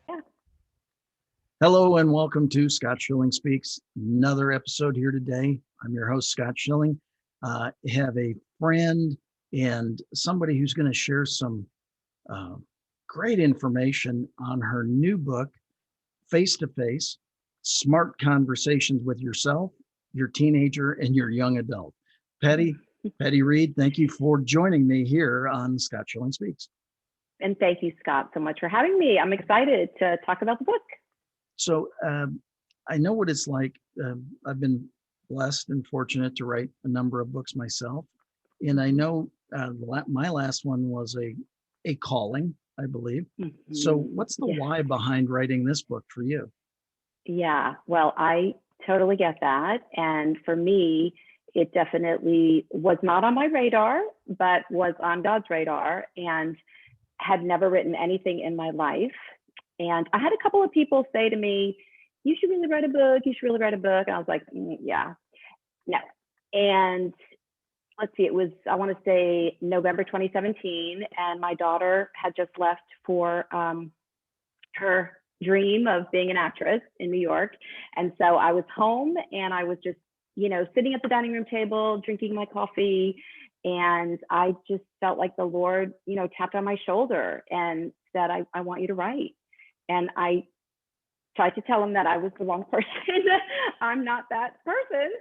Yeah. Hello and welcome to Scott Schilling Speaks. Another episode here today. I'm your host, Scott Schilling. Have a friend and somebody who's going to share some uh, great information on her new book, Face to Face: Smart Conversations with Yourself, Your Teenager, and Your Young Adult. Patti Reed, thank you for joining me here on Scott Schilling Speaks. And thank you, Scott, so much for having me. I'm excited to talk about the book. So I know what it's like. I've been blessed and fortunate to write a number of books myself, and I know my last one was a calling, I believe. So, what's the Yeah. why behind writing this book for you? Yeah. Well, I totally get that. And for me, it definitely was not on my radar, but was on God's radar, and had never written anything in my life. And I had a couple of people say to me, "You should really write a book. You should really write a book." And I was like, yeah, no. And let's see, it was, I want to say November 2017, and my daughter had just left for her dream of being an actress in New York. And so I was home and I was just, sitting at the dining room table, drinking my coffee. And I just felt like the Lord, tapped on my shoulder and said, I want you to write. And I tried to tell him that I was the wrong person. I'm not that person.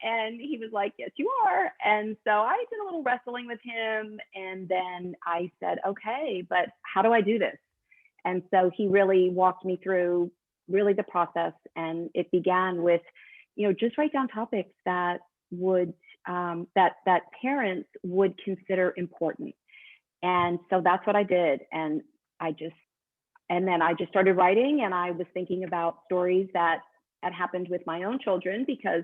And he was like, yes, you are. And so I did a little wrestling with him. And then I said, okay, but how do I do this? And so he really walked me through really the process. And it began with, just write down topics that would, that parents would consider important. And so that's what I did. And then I just started writing, and I was thinking about stories that had happened with my own children, because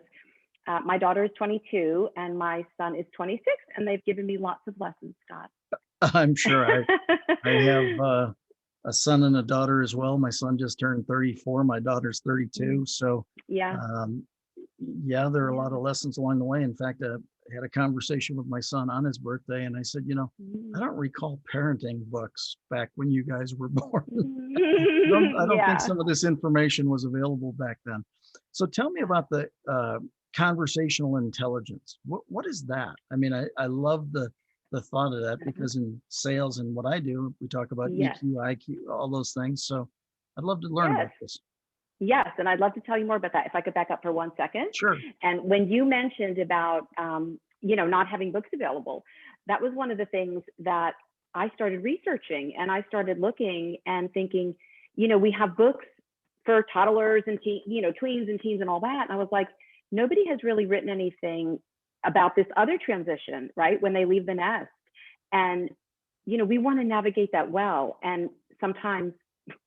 my daughter is 22 and my son is 26, and they've given me lots of lessons, Scott. I'm sure I have a son and a daughter as well. My son just turned 34. My daughter's 32. So, Yeah. um, yeah, there are a lot of lessons along the way. In fact, I had a conversation with my son on his birthday, and I said, I don't recall parenting books back when you guys were born. I don't think Yeah. some of this information was available back then. So tell me about the conversational intelligence. What is that? I mean, I love the thought of that, because in sales and what I do, we talk about Yes. EQ, IQ, all those things. So I'd love to learn Yes. about this. Yes, and I'd love to tell you more about that if I could back up for 1 second. Sure. And when you mentioned about, not having books available, that was one of the things that I started researching, and I started looking and thinking, we have books for toddlers and tweens and teens and all that. And I was like, nobody has really written anything about this other transition, right? When they leave the nest. And, we want to navigate that well. And sometimes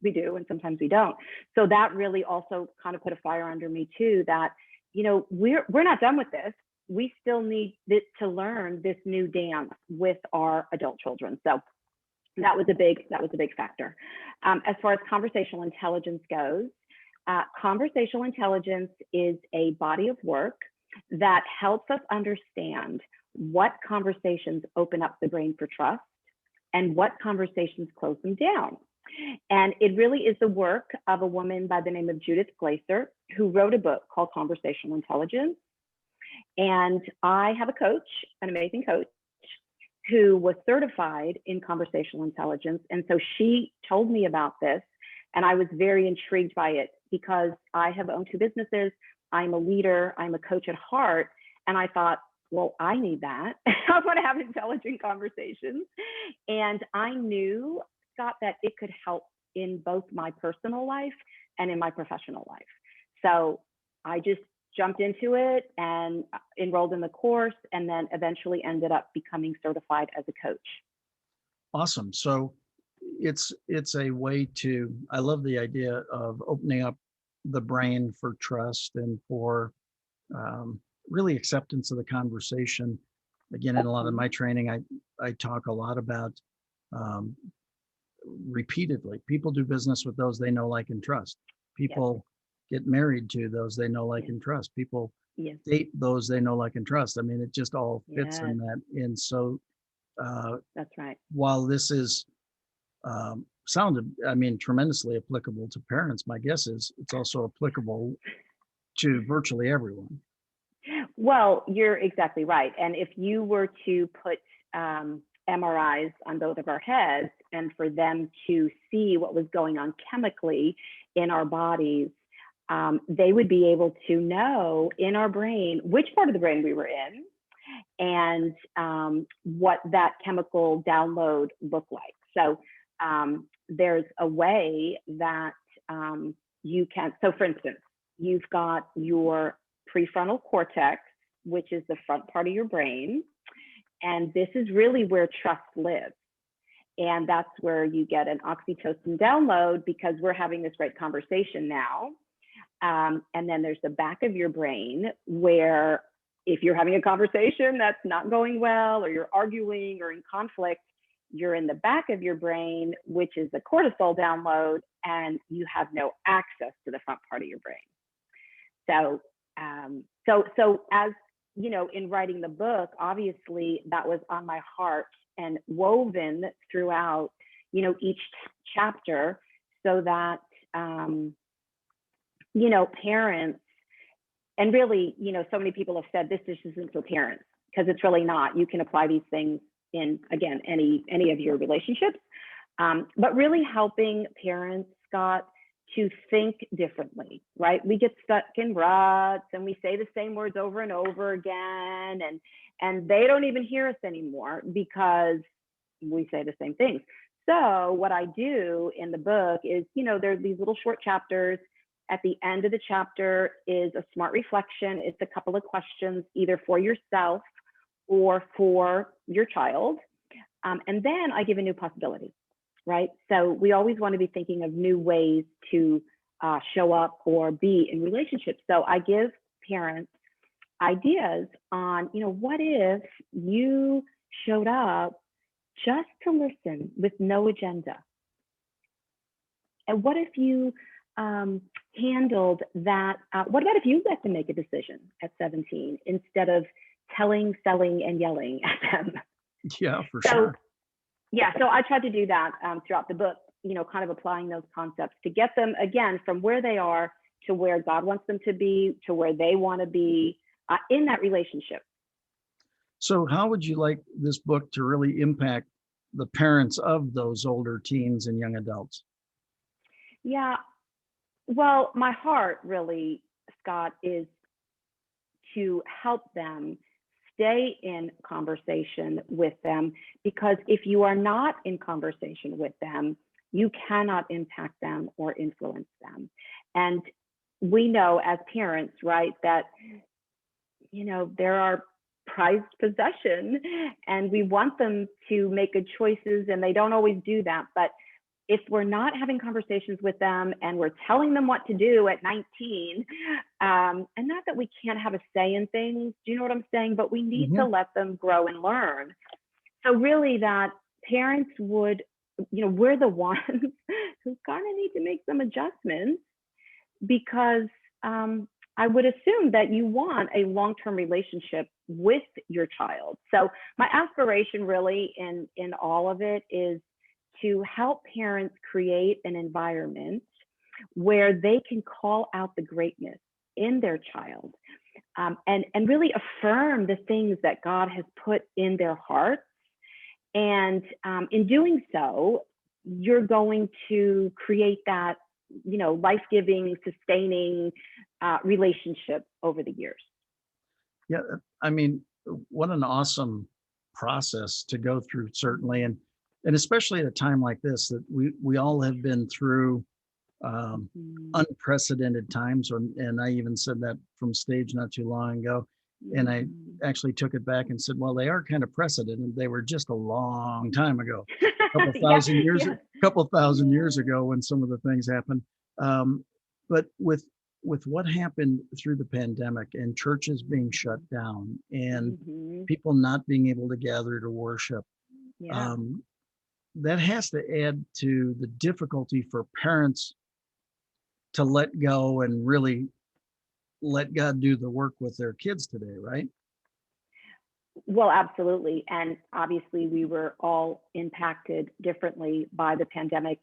we do, and sometimes we don't. So that really also kind of put a fire under me too, that, we're not done with this. We still need to learn this new dance with our adult children. So that was a big factor. As far as conversational intelligence goes, conversational intelligence is a body of work that helps us understand what conversations open up the brain for trust and what conversations close them down. And it really is the work of a woman by the name of Judith Glaser, who wrote a book called Conversational Intelligence. And I have a coach, an amazing coach, who was certified in conversational intelligence. And so she told me about this, and I was very intrigued by it, because I have owned two businesses. I'm a leader, I'm a coach at heart. And I thought, well, I need that. I want to have intelligent conversations. And I knew, Scott, that it could help in both my personal life and in my professional life. So I just jumped into it and enrolled in the course, and then eventually ended up becoming certified as a coach. Awesome. So it's a way to, I love the idea of opening up the brain for trust and for um, really acceptance of the conversation. Again, in a lot of my training, I talk a lot about um, repeatedly, people do business with those they know, like, and trust. Yes. People get married to those they know, like, Yes. and trust. People Yes. date those they know, like, and trust. I mean, it just all fits Yes. in that. And so That's right. while this is sounded, tremendously applicable to parents. My guess is it's also applicable to virtually everyone. Well, you're exactly right. And if you were to put MRIs on both of our heads and for them to see what was going on chemically in our bodies, they would be able to know in our brain which part of the brain we were in and what that chemical download looked like. So there's a way that you can, so for instance, you've got your prefrontal cortex, which is the front part of your brain. And this is really where trust lives. And that's where you get an oxytocin download because we're having this great conversation now. And then there's the back of your brain where if you're having a conversation that's not going well, or you're arguing or in conflict, you're in the back of your brain, which is the cortisol download, and you have no access to the front part of your brain. So, so as you know, in writing the book, obviously that was on my heart and woven throughout, you know, each chapter, so that, you know, parents, and really, you know, so many people have said this isn't for parents, because it's really not. You can apply these things in, again, any of your relationships, but really helping parents, Scott, to think differently, right? We get stuck in ruts and we say the same words over and over again, and they don't even hear us anymore because we say the same things. So what I do in the book is, you know, there's these little short chapters. At the end of the chapter is a smart reflection. It's a couple of questions either for yourself or for your child. And then I give a new possibility, right? So we always want to be thinking of new ways to show up or be in relationships. So I give parents ideas on, you know, what if you showed up just to listen with no agenda? And what if you handled that? What about if you let them make a decision at 17 instead of telling, selling, and yelling at them? Yeah, for sure. Yeah, so I tried to do that throughout the book, you know, kind of applying those concepts to get them, again, from where they are to where God wants them to be, to where they want to be in that relationship. So how would you like this book to really impact the parents of those older teens and young adults? Yeah, well, my heart really, Scott, is to help them stay in conversation with them, because if you are not in conversation with them, you cannot impact them or influence them. And we know as parents, right, that, you know, they're our prized possession and we want them to make good choices, and they don't always do that. But if we're not having conversations with them and we're telling them what to do at 19, and not that we can't have a say in things, do you know what I'm saying? But we need to let them grow and learn. So really that parents would, you know, we're the ones who kind of need to make some adjustments, because I would assume that you want a long-term relationship with your child. So my aspiration really in all of it is to help parents create an environment where they can call out the greatness in their child, and really affirm the things that God has put in their hearts. And in doing so, you're going to create that, you know, life-giving, sustaining relationship over the years. Yeah, I mean, what an awesome process to go through, certainly. And especially at a time like this, that we all have been through unprecedented times. And I even said that from stage not too long ago. And I actually took it back and said, well, they are kind of precedented. They were just a long time ago, a couple thousand years ago when some of the things happened. But with what happened through the pandemic and churches being shut down and people not being able to gather to worship, that has to add to the difficulty for parents to let go and really let God do the work with their kids today, right? Well, absolutely. And obviously, we were all impacted differently by the pandemic.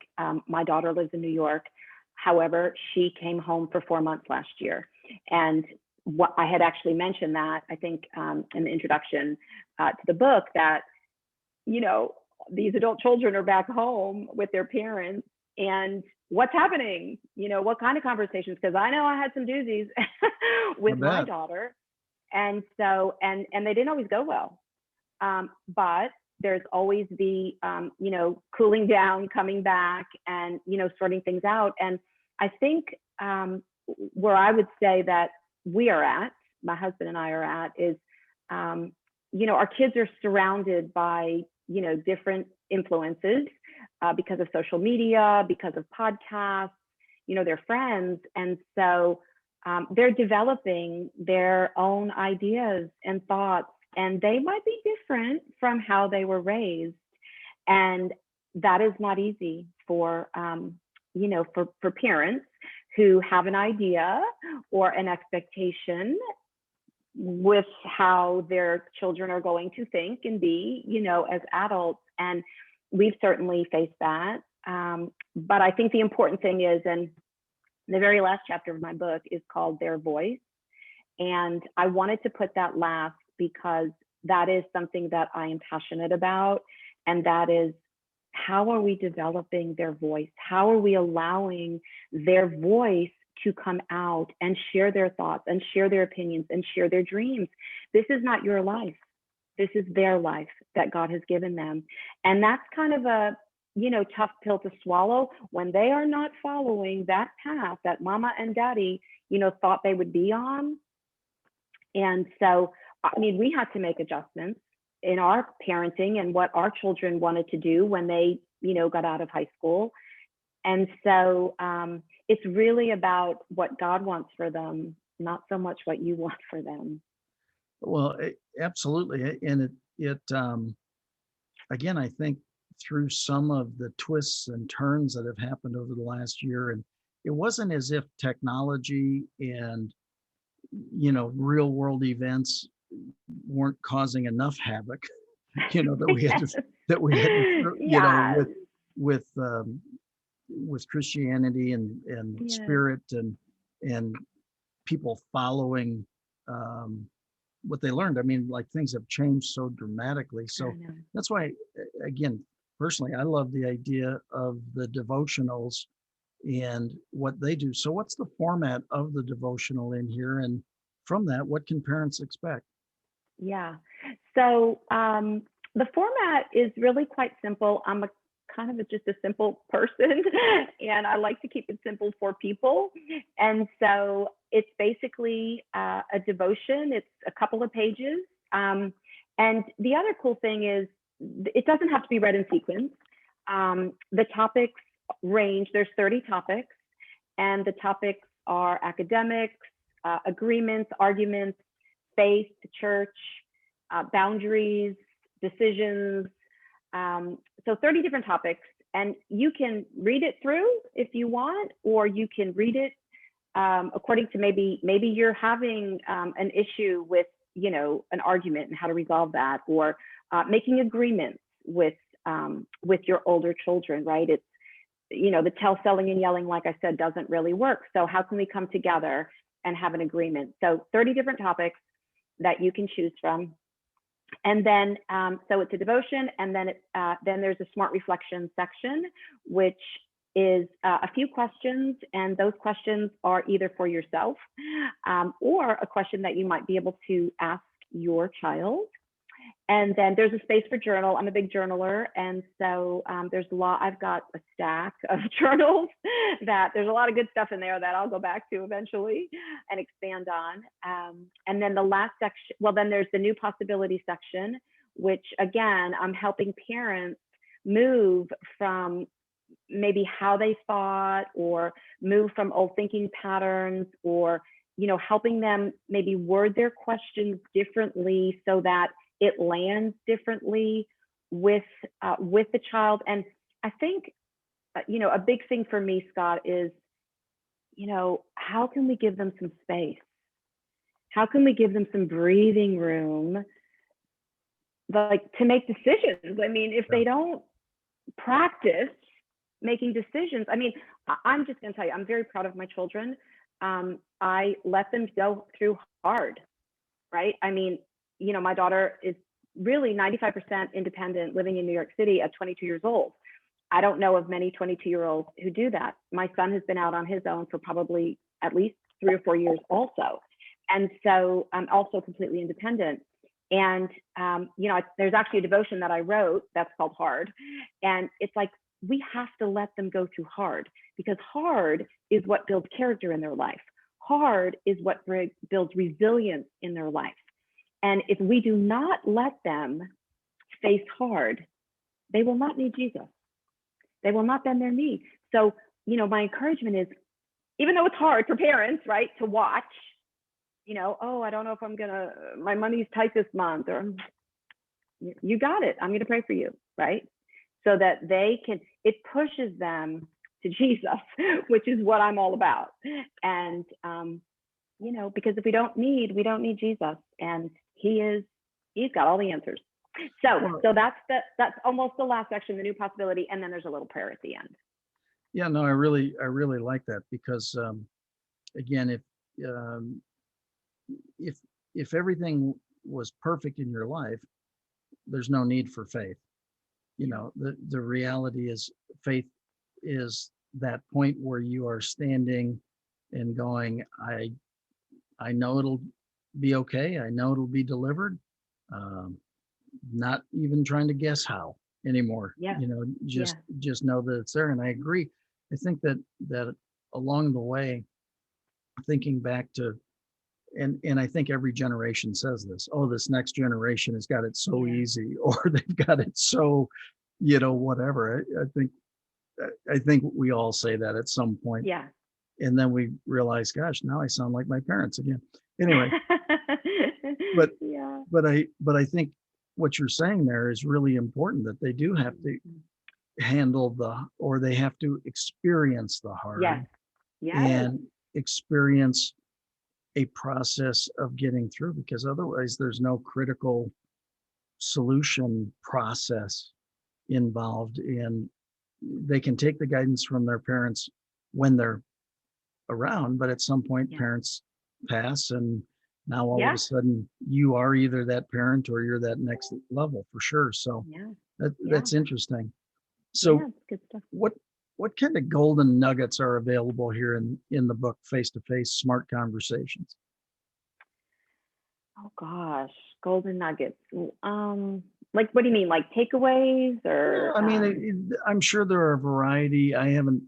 My daughter lives in New York. However, she came home for 4 months last year. And what I had actually mentioned that, I think, in the introduction to the book, that, you know, these adult children are back home with their parents. And what's happening? What kind of conversations? Because I know I had some doozies I with my bet. daughter, and so and they didn't always go well. But there's always the cooling down, coming back, and sorting things out. And I think where I would say that we are at, my husband and I are at, is our kids are surrounded by different influences because of social media, because of podcasts, their friends, and so they're developing their own ideas and thoughts, and they might be different from how they were raised. And that is not easy for, for parents who have an idea or an expectation with how their children are going to think and be, as adults. And we've certainly faced that. But I think the important thing is, and the very last chapter of my book is called Their Voice. And I wanted to put that last because that is something that I am passionate about. And that is, how are we developing their voice? How are we allowing their voice to come out and share their thoughts and share their opinions and share their dreams? This is not your life. This is their life that God has given them. And that's kind of a tough pill to swallow when they are not following that path that mama and daddy, thought they would be on. And so, I mean, we had to make adjustments in our parenting and what our children wanted to do when they, got out of high school. And so it's really about what God wants for them, not so much what you want for them. Well, absolutely. And it again, I think through some of the twists and turns that have happened over the last year, and it wasn't as if technology and real world events weren't causing enough havoc, that we had to that we had to, Yeah. with with Christianity and Yeah. spirit and people following what they learned. I mean, like, things have changed so dramatically. I So know. that's why, again, personally, I love the idea of the devotionals and what they do. So what's the format of the devotional in here? And from that, what can parents expect? Yeah. So the format is really quite simple. I'm a kind of just a simple person, and I like to keep it simple for people. And so it's basically a devotion. It's a couple of pages. And the other cool thing is, it doesn't have to be read in sequence. The topics range. There's 30 topics, and the topics are academics, agreements, arguments, faith, church, boundaries, decisions. So 30 different topics, and you can read it through if you want, or you can read it according to maybe you're having an issue with an argument and how to resolve that, or making agreements with your older children, right? It's the tell, selling, and yelling, like I said, doesn't really work. So how can we come together and have an agreement? So 30 different topics that you can choose from. And then, so it's a devotion, and then then there's a smart reflection section, which is a few questions, and those questions are either for yourself or a question that you might be able to ask your child. And then there's a space for journal. I'm a big journaler, and so there's a lot. I've got a stack of journals that there's a lot of good stuff in there that I'll go back to eventually and expand on. And then the last section, well, then there's the new possibility section, which again, I'm helping parents move from maybe how they thought, or move from old thinking patterns, or helping them maybe word their questions differently so that it lands differently with the child. And I think a big thing for me, Scott, is how can we give them some space? How can we give them some breathing room like to make decisions. I mean, if they don't practice making decisions, I mean, I'm just going to tell you, I'm very proud of my children. I let them go through hard, right? I mean, my daughter is really 95% independent, living in New York City at 22 years old. I don't know of many 22-year-olds who do that. My son has been out on his own for probably at least 3 or 4 years also. And so I'm also completely independent. And, there's actually a devotion that I wrote that's called Hard. And it's like, we have to let them go through hard, because hard is what builds character in their life. Hard is what builds resilience in their life. And if we do not let them face hard, they will not need Jesus. They will not bend their knee. So, my encouragement is, even though it's hard for parents, right, to watch, oh, I don't know if my money's tight this month, or you got it, I'm going to pray for you, right? So that it pushes them to Jesus, which is what I'm all about. And, because if we don't need Jesus, and he's got all the answers. So that's almost the last section, the new possibility. And then there's a little prayer at the end. Yeah, no, I really like that, because again, if everything was perfect in your life, there's no need for faith. The reality is, faith is that point where you are standing and going, I know it'll be okay. I know it'll be delivered. Not even trying to guess how anymore. Yeah. Just know that it's there. And I agree. I think that along the way, thinking back to, and I think every generation says this, oh, this next generation has got it so easy, or they've got it so, whatever. I think we all say that at some point. Yeah. And then we realize, gosh, now I sound like my parents again. Anyway, but I think what you're saying there is really important, that they do have to handle or they have to experience the hard. And experience a process of getting through, because otherwise there's no critical solution process involved. And they can take the guidance from their parents when they're around, but at some point parents pass, and now all of a sudden you are either that parent or you're that next level, for sure. So that's interesting. So good stuff. What kind of golden nuggets are available here in the book, Face to Face Smart Conversations? Oh gosh, golden nuggets. Like, what do you mean? Like takeaways, or? I mean, I'm sure there are a variety. I haven't,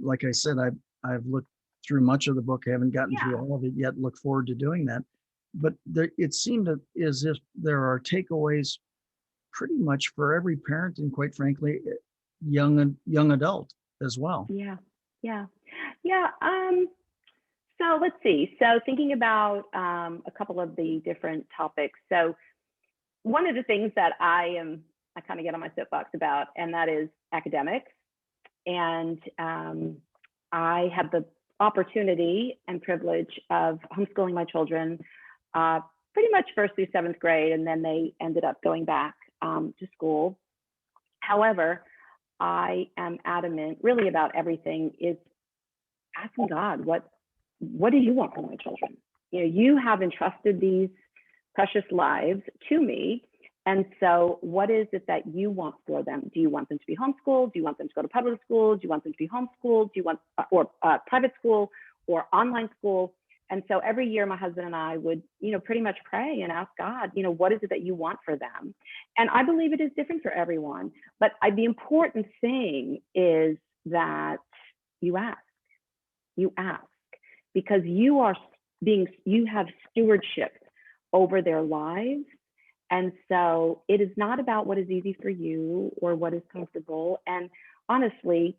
like I said, I've looked through much of the book. I haven't gotten through all of it yet. Look forward to doing that. But it seemed as if there are takeaways pretty much for every parent, and quite frankly, young adult as well. Yeah. So let's see. So thinking about a couple of the different topics. So one of the things that I kind of get on my soapbox about, and that is academics. And I had the opportunity and privilege of homeschooling my children pretty much first through 7th grade, and then they ended up going back to school. However, I am adamant really about everything is asking God, what do you want for my children? You have entrusted these precious lives to me. And so what is it that you want for them? Do you want them to be homeschooled? Do you want them to go to public school? Do you want them to be homeschooled? Do you want, or private school or online school? And so every year my husband and I would, pretty much pray and ask God, what is it that you want for them? And I believe it is different for everyone. But the important thing is that you ask, because you have stewardship over their lives. And so it is not about what is easy for you or what is comfortable. And honestly,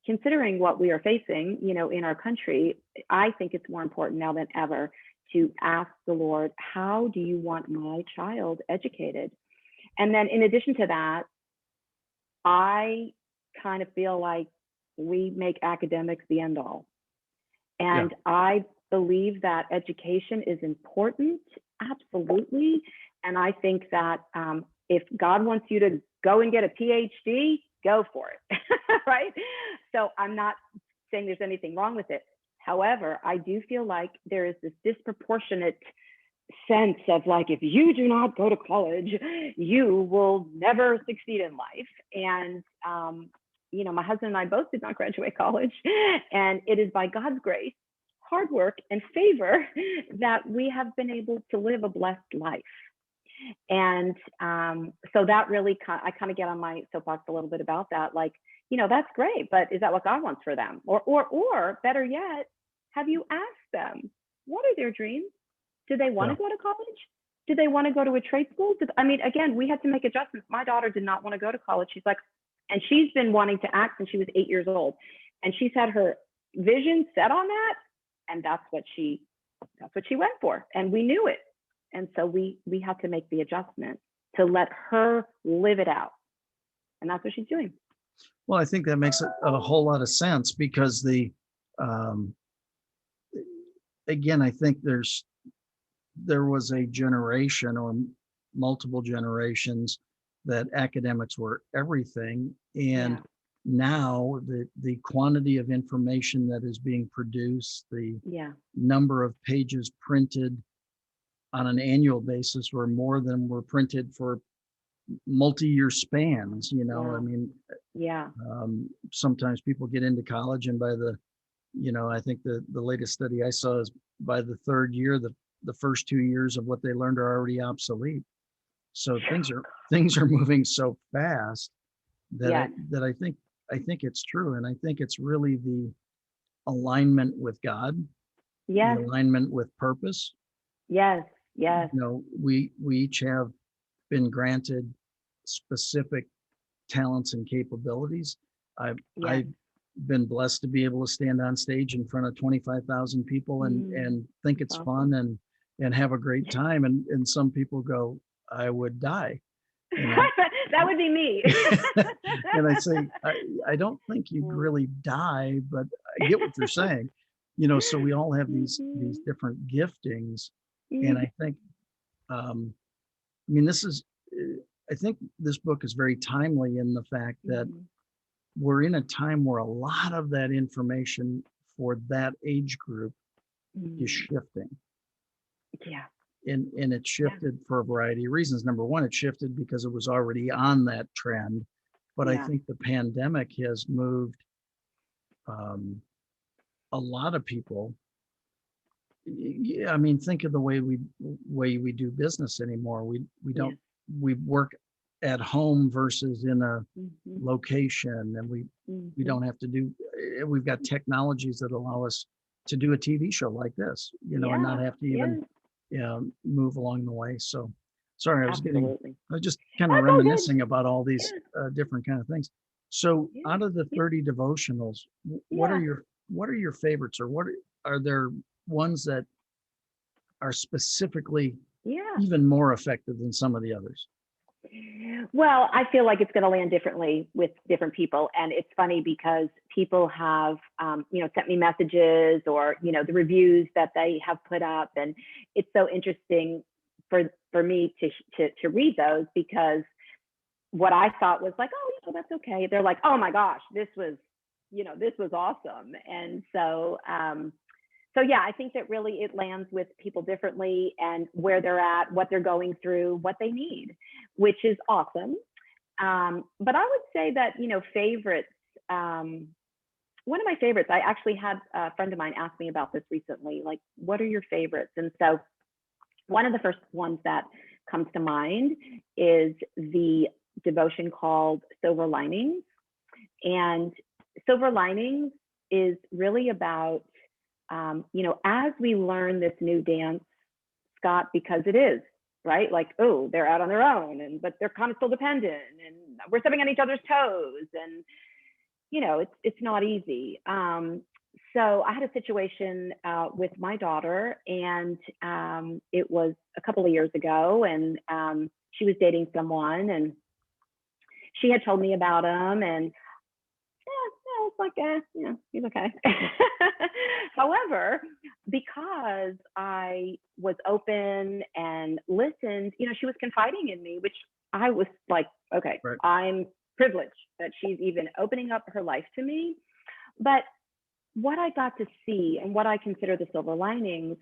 considering what we are facing, in our country, I think it's more important now than ever to ask the Lord, how do you want my child educated? And then in addition to that, I kind of feel like we make academics the end all. And I believe that education is important, absolutely. And I think that if God wants you to go and get a PhD, go for it, right? So I'm not saying there's anything wrong with it. However, I do feel like there is this disproportionate sense of like, if you do not go to college, you will never succeed in life. And, my husband and I both did not graduate college, and it is by God's grace, hard work, and favor that we have been able to live a blessed life. And so that really, I kind of get on my soapbox a little bit about that. Like, that's great, but is that what God wants for them? Or better yet, have you asked them, what are their dreams? Do they want to go to college? Do they want to go to a trade school? Again, we had to make adjustments. My daughter did not want to go to college. She's like, and she's been wanting to act since she was 8 years old. And she's had her vision set on that. And that's what she went for. And we knew it. And so we had to make the adjustment to let her live it out. And that's what she's doing. Well, I think that makes a whole lot of sense, because again, I think there was a generation or multiple generations that academics were everything. And now the quantity of information that is being produced, the number of pages printed on an annual basis were more than were printed for multi-year spans, sometimes people get into college, and by I think the latest study I saw is by the third year, the first 2 years of what they learned are already obsolete. So things are moving so fast that I think it's true. And I think it's really the alignment with God, the alignment with purpose. Yes. We each have been granted specific talents and capabilities. I've been blessed to be able to stand on stage in front of 25,000 people and think it's fun and have a great time. And some people go, I would die. That would be me. And I say, I don't think you'd really die, but I get what you're saying. So we all have these different giftings. And I think, I think this book is very timely in the fact that we're in a time where a lot of that information for that age group is shifting. Yeah. And it shifted for a variety of reasons. Number one, it shifted because it was already on that trend. But I think the pandemic has moved a lot of people. Think of the way we do business anymore. We work at home versus in a location, and we don't have to do. We've got technologies that allow us to do a TV show like this, and not have to even move along the way. So, sorry, I was just kind of reminiscing about all these different kind of things. So, out of the 30 devotionals, what are your favorites, or what are there ones that are specifically even more effective than some of the others? Well, I feel like it's going to land differently with different people. And it's funny because people have, sent me messages or, the reviews that they have put up. And it's so interesting for me to read those, because what I thought was like, oh, that's okay. They're like, oh my gosh, this was awesome. And so, I think that really it lands with people differently, and where they're at, what they're going through, what they need, which is awesome. But I would say that, favorites, one of my favorites, I actually had a friend of mine ask me about this recently, like, what are your favorites? And so one of the first ones that comes to mind is the devotion called Silver Linings. And Silver Linings is really about, as we learn this new dance, Scott, because it is, right? Like, oh, they're out on their own, but they're kind of still dependent, and we're stepping on each other's toes, and, it's not easy. So I had a situation with my daughter, and it was a couple of years ago, and she was dating someone, and she had told me about him, and I was like, he's okay. However, because I was open and listened, she was confiding in me, which I was like, okay, Right. I'm privileged that she's even opening up her life to me. But what I got to see and what I consider the silver linings,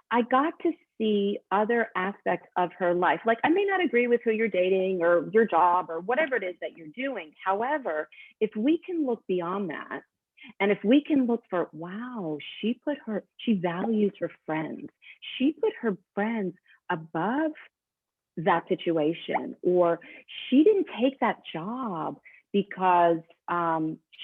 I got to see other aspects of her life. Like, I may not agree with who you're dating or your job or whatever it is that you're doing. However, if we can look beyond that, and if we can look for, wow, she values her friends. She put her friends above that situation, or she didn't take that job because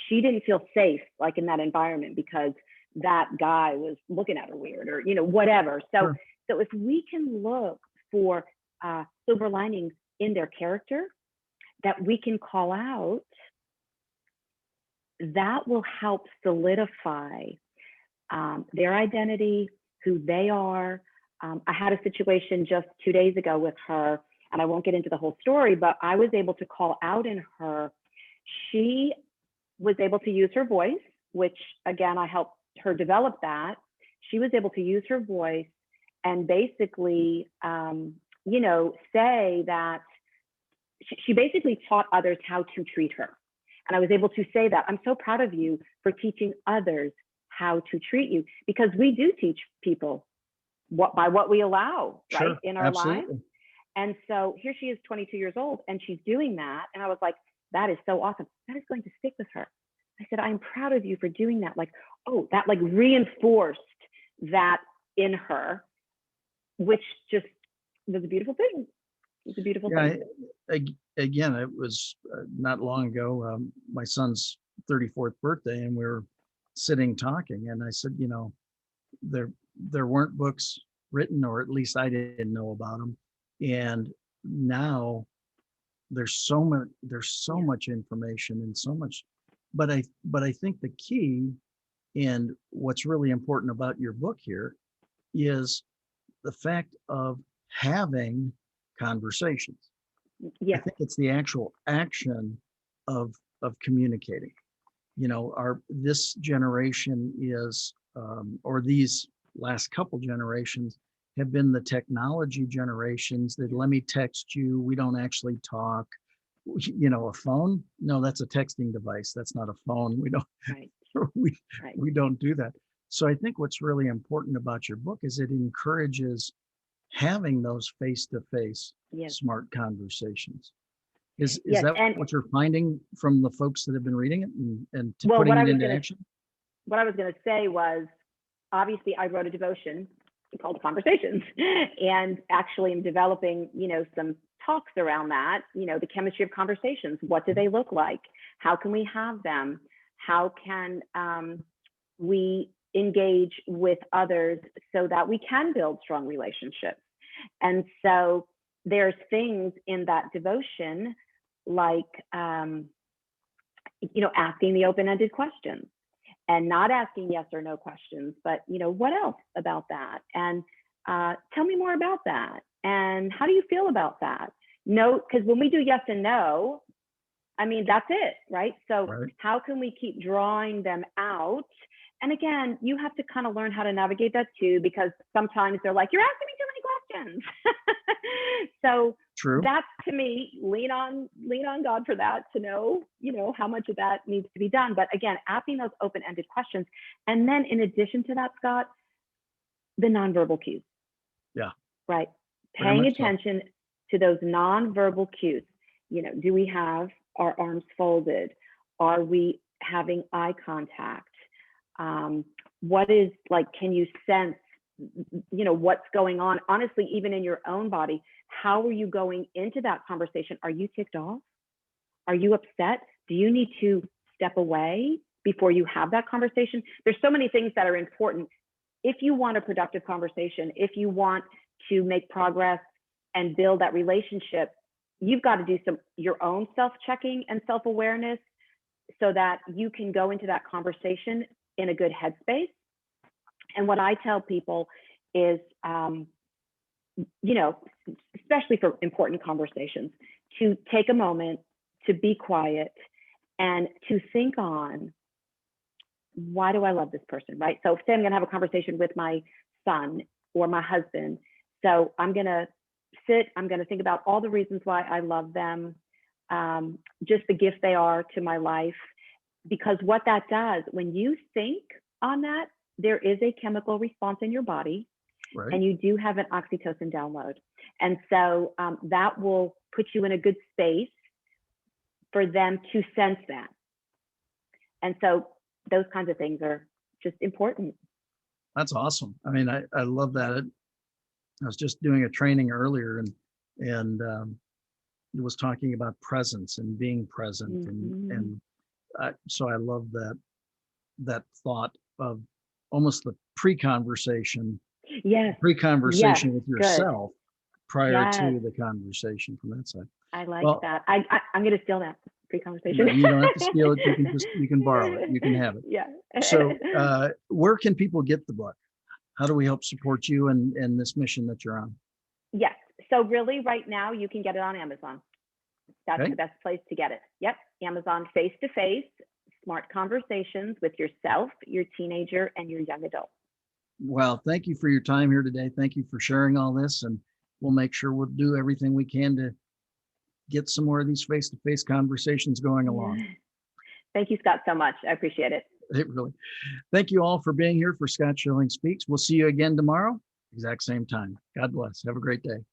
she didn't feel safe, like in that environment, because that guy was looking at her weird, or whatever. So, Sure. so if we can look for silver linings in their character that we can call out, that will help solidify their identity, who they are. I had a situation just 2 days ago with her, and I won't get into the whole story, but I was able to call out in her. She was able to use her voice, which again, I helped her develop that. She was able to use her voice and basically, say that she basically taught others how to treat her. And I was able to say that I'm so proud of you for teaching others how to treat you, because we do teach people by what we allow, right, Sure. in our lives. Absolutely. And so here she is, 22 years old, and she's doing that. And I was like, that is so awesome. That is going to stick with her. I said, I'm proud of you for doing that. Like, oh, that like reinforced that in her, which just was a beautiful thing. It was a beautiful Yeah. thing. Again, it was not long ago, my son's 34th birthday, and we were sitting talking, and I said, there weren't books written, or at least I didn't know about them. And now there's so much information and so much, but I think the key, and what's really important about your book here, is the fact of having conversations. I Yes. think it's the actual action of communicating. This generation is, or these last couple generations have been the technology generations that, let me text you, we don't actually talk. A phone, no, that's a texting device. That's not a phone. We don't, Right. we, Right. we don't do that. So I think what's really important about your book is it encourages having those face-to-face Yes. smart conversations. Is Yes. that And what you're finding from the folks that have been reading it and well, putting it into action? what I was going to say was, obviously I wrote a devotion called Conversations, and actually I'm developing, some talks around that, the chemistry of conversations. What do they look like? How can we have them? How can we engage with others so that we can build strong relationships? And so there's things in that devotion like, asking the open-ended questions, and not asking yes or no questions, but what else about that? And tell me more about that. And how do you feel about that? No, because when we do yes and no, I mean, that's it, right? So Right. how can we keep drawing them out? And again, you have to kind of learn how to navigate that too, because sometimes they're like, you're asking me too many questions. So True. that's, to me, lean on God for that, to know, how much of that needs to be done. But again, asking those open-ended questions. And then in addition to that, Scott, the nonverbal cues. Yeah. Right. Very Paying much so. attention to those nonverbal cues. Do we have our arms folded? Are we having eye contact? What is, like, can you sense, what's going on? Honestly, even in your own body, how are you going into that conversation? Are you ticked off? Are you upset? Do you need to step away before you have that conversation? There's so many things that are important. If you want a productive conversation, if you want to make progress and build that relationship, you've got to do your own self-checking and self-awareness so that you can go into that conversation in a good headspace. And what I tell people is, especially for important conversations, to take a moment to be quiet and to think on, why do I love this person, right? So say I'm going to have a conversation with my son or my husband. So I'm going to sit. I'm going to think about all the reasons why I love them, just the gift they are to my life. Because what that does, when you think on that, there is a chemical response in your body, Right. and you do have an oxytocin download. And so that will put you in a good space for them to sense that. And so those kinds of things are just important. That's awesome. I mean, I love that. I was just doing a training earlier, and it was talking about presence and being present, and so I love that thought of almost the pre-conversation Yes. with yourself prior Yes. to the conversation from that side. I like that. I'm going to steal that pre-conversation. No, you don't have to steal it. You can borrow it. You can have it. Yeah. So where can people get the book? How do we help support you and this mission that you're on? Yes. So really right now you can get it on Amazon. That's Okay. the best place to get it. Yep. Amazon face-to-face, smart conversations with yourself, your teenager, and your young adult. Well, thank you for your time here today. Thank you for sharing all this, and we'll make sure we'll do everything we can to get some more of these face-to-face conversations going along. Thank you, Scott, so much. I appreciate it. Really. Thank you all for being here for Scott Schilling Speaks. We'll see you again tomorrow, exact same time. God bless. Have a great day.